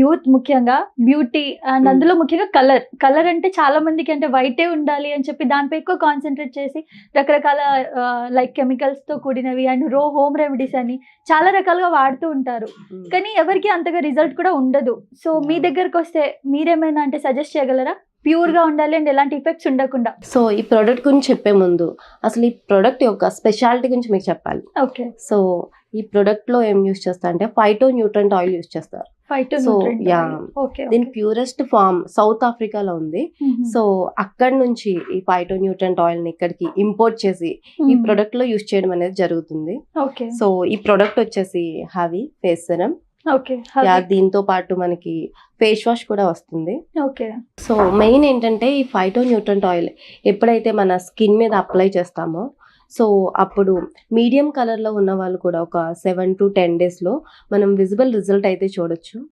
Growth ముఖ్యంగా, beauty and అందులో ముఖ్యంగా కలర్ అంటే చాలా మందికి అంటే వైటే ఉండాలి అని చెప్పి దానిపై ఎక్కువ కాన్సంట్రేట్ చేసి రకరకాల లైక్ కెమికల్స్‌తో కూడినవి అండ్ హోమ్ రెమెడీస్ అని చాలా రకాలుగా వాడుతూ ఉంటారు. కానీ ఎవరికీ అంతగా రిజల్ట్ కూడా ఉండదు. సో మీ దగ్గరకొస్తే మీరేమైనా అంటే సజెస్ట్ చేయగలరా? ప్యూర్‌గా ఉండాలి అండ్ ఎలాంటి ఎఫెక్ట్స్ ఉండకుండా. సో ఈ ప్రోడక్ట్ గురించి చెప్పే ముందు అసలు ఈ ప్రోడక్ట్ యొక్క స్పెషాలిటీ గురించి మీకు చెప్పాలి. ఓకే. సో ఈ ప్రోడక్ట్ లో ఏం యూస్ చేస్తారు అంటే ఫైటో న్యూట్రెంట్ ఆయిల్ యూస్ చేస్తారు. సో దీని ప్యూరెస్ట్ ఫార్మ్ సౌత్ ఆఫ్రికాలో ఉంది. సో అక్కడ నుంచి ఈ ఫైటో న్యూట్రెంట్ ఆయిల్ ని ఇక్కడికి ఇంపోర్ట్ చేసి ఈ ప్రొడక్ట్ లో యూస్ చేయడం అనేది జరుగుతుంది. సో ఈ ప్రొడక్ట్ వచ్చేసి హెవీ ఫేస్ సెరమ్. దీంతో పాటు మనకి ఫేస్ వాష్ కూడా వస్తుంది. సో మెయిన్ ఏంటంటే ఈ ఫైటో న్యూట్రెంట్ ఆయిల్ ఎప్పుడైతే మన స్కిన్ మీద అప్లై చేస్తామో సో అప్పుడు మీడియం కలర్ లో ఉన్న వాళ్ళు కూడా ఒక 7 to 10 days లో మనం విజిబుల్ రిజల్ట్ అయితే చూడొచ్చు.